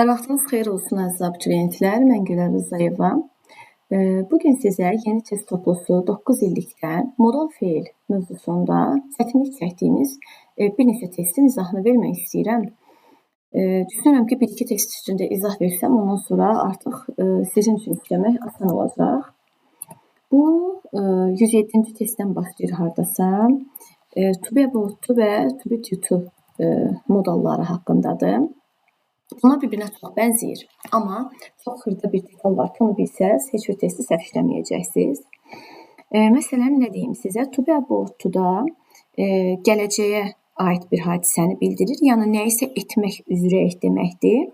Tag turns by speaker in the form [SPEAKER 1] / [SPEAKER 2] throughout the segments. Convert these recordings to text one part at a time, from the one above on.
[SPEAKER 1] Hər vaxtınız xeyir olsun əziz abituriyentlər, mən Gülər Rızayeva. Bugün sizə yeni test toplusu 9 illikdən modal feil mövzusunda çətinlik çəkdiyiniz bir neçə testin izahını vermək istəyirəm. Düşünürəm ki, 1-2 test üstündə izah versəm, ondan sonra artıq sizin üçün işləmək asan olacaq. Bu 107-ci testdən başlayır hardasa. To be about to və to be due to modalları haqqındadır. Buna bir-birinə çox bənzəyir, amma çox xırda bir detal var ki, onu bilsəz, heç bir testi səhv işləməyəcəksiniz. Məsələn, nə deyim sizə? To be about to-da gələcəyə aid bir hadisəni bildirir, yəni nəyisə etmək üzrəyik deməkdir.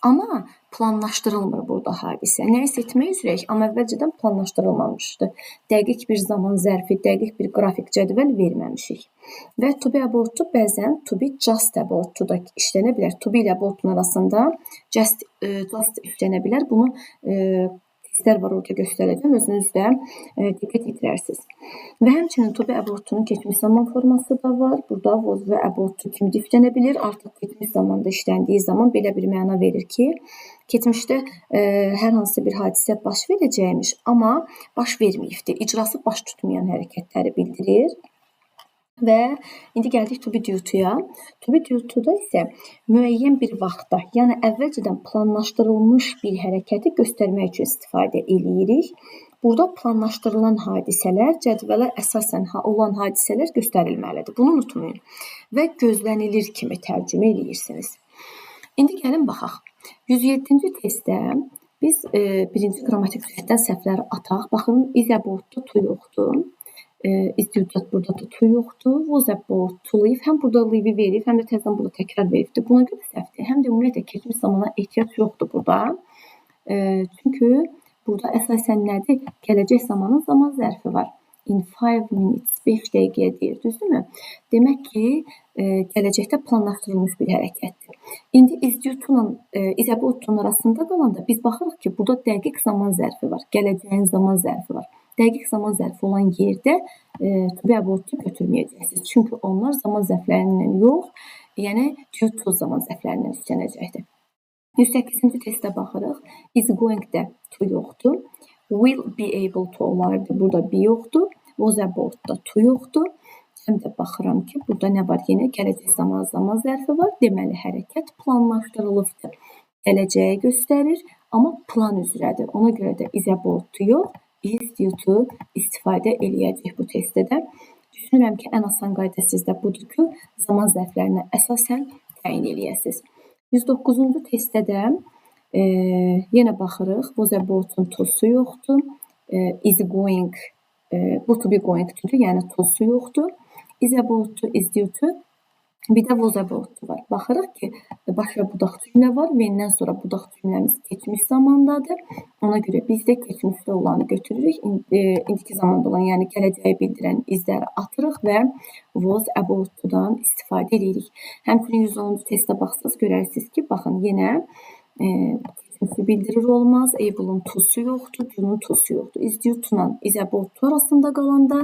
[SPEAKER 1] Amma planlaşdırılmır burada hadisə. Nəyisə etmək üzrəyik, amma əvvəlcədən planlaşdırılmamışdır. Dəqiq bir zaman zərfi, dəqiq bir qrafik cədvəl verməmişik. Və to be about to bəzən to be just about to da işlənə bilər. To be ilə about-un arasında just işlənə bilər. Bunu testlər var orada göstərəcəm. Özünüz də diqqət yetirərsiniz. Və həmçinin to be about-un keçmiş zaman forması da var. Burada was və about to kimi işlənə bilir. Artıq keçmiş zamanda işləndiyi zaman belə bir məna verir ki, keçmişdə hər hansı bir hadisə baş verəcəkmiş, amma baş verməyibdir. İcrası baş tutmayan hərəkətləri bildirir. Və indi gəldik to be due to-ya. To be due to-da isə müəyyən bir vaxtda, yəni əvvəlcədən planlaşdırılmış bir hərəkəti göstərmək üçün istifadə edirik. Burada planlaşdırılan hadisələr cədvələ əsasən olan hadisələr göstərilməlidir. Bunu unutmayın. Və gözlənilir kimi tərcümə edirsiniz. İndi gəlin baxaq. 107-ci testdə biz birinci qrammatik cəhətdən səhvləri ataq. Baxın, is about to yoxdur. İstidat burada da to yoxdur. Was about to leave. Həm burada leave-i verib, həm də təzədən burada təkrar veribdir. Buna görə səhvdir. Həm də ümumiyyətlə keçmiş zamana ehtiyac yoxdur burada. Çünki burada əsasən nədir? Gələcək zamanın zaman zərfi var. In 5 minutes, 5 dəqiqəyə deyir, düzdürmü? Demək ki, gələcəkdə planlaşdırılmış bir hərəkətdir. İndi is due to-la is about to-nun arasında qalanda biz baxırıq ki, burada dəqiq zaman zərfi var. Gələcəyin zaman zərfi var. Dəqiq zaman zərfi olan yerdə to be about to götürməyəcəksiniz. Çünki onlar zaman zərflərindən yox, yəni due to zaman zərflərindən işlənəcəkdir. 108-ci testə baxırıq. Is going də to yoxdur. Will be able to olardı. Burada be yoxdur. Was about da to yoxdur. Həm də baxıram ki, burada nə var? Yenə gələcək zaman zərfi var. Deməli, hərəkət planlaşdırılıbdır. Gələcəyə göstərir, amma plan üzrədir. Ona görə də is about to yox, is due to istifadə eləyəcək bu testdə də. Düşünürəm ki, ən asan qayda sizdə budur ki, zaman zərflərinə əsasən təyin eləyəsiniz. 109-cu testdə də yenə baxırıq. Was about-un to-su yoxdur. Is going, bu to be going to-dur, yəni to-su yoxdur. Is about to, is due to, bir də was about to var. Baxırıq ki, baş və budaq cümlə var. Vendən sonra budaq cümləmiz keçmiş zamandadır. Ona görə biz də keçmişdə olanı götürürük. İndiki zamanda olan, yəni gələcəyi bildirən izləri atırıq və was about to-dan istifadə edirik. Həmçinin 110-cu testə baxsınız, görərsiniz ki, baxın, yenə keçmişi bildirir olmaz. Able-un to-su yoxdur, do-nun to-su yoxdur. Is due to-la is about to arasında qalanda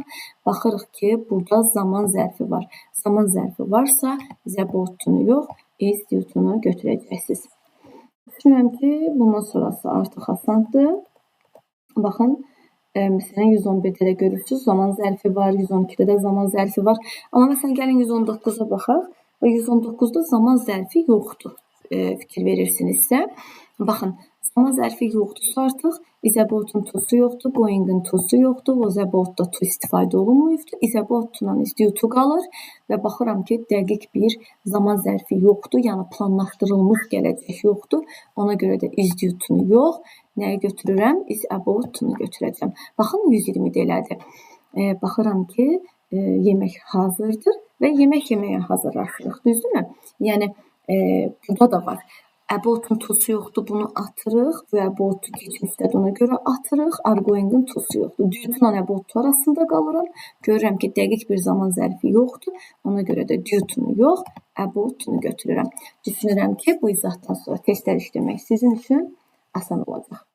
[SPEAKER 1] baxırıq ki, burada zaman zərfi var. Zaman zərfi varsa is about to-nu yox, is due to-nu götürəcəksiniz. Düşünürəm ki, bundan sonrası artıq asandır. Baxın, məsələn 111-də də görürsünüz, zaman zərfi var, 112-də də zaman zərfi var. Amma məsələn gəlin 119-a baxaq və 119-da zaman zərfi yoxdur. Fikir verirsinizsə, baxın, zaman zərfi yoxdursa artıq is about-un to-su yoxdur, going-un to-su yoxdur, was about-da to istifadə olunmuyubdur. Is about-la is due to qalır və baxıram ki, dəqiq bir zaman zərfi yoxdur, yəni planlaşdırılmış gələcək yoxdur. Ona görə də is due to-nu yox, nəyi götürürəm? Is about-unu götürəcəm. Baxın, 120-də elədir. Baxıram ki, yemək hazırdır və yemək yeməyə hazırlaşırıq, düzdürmü? Yəni, burada da var. About-un to-su yoxdur, bunu atırıq və about-u keçmişdədir, ona görə atırıq. Are going-un to-su yoxdur. Due-to-la about-u arasında qalıram. Görürəm ki, dəqiq bir zaman zərfi yoxdur. Ona görə də due-to-nu yox, about-unu götürürəm. Düşünürəm ki, bu izahdan sonra testlər işləmək sizin üçün asan olacaq.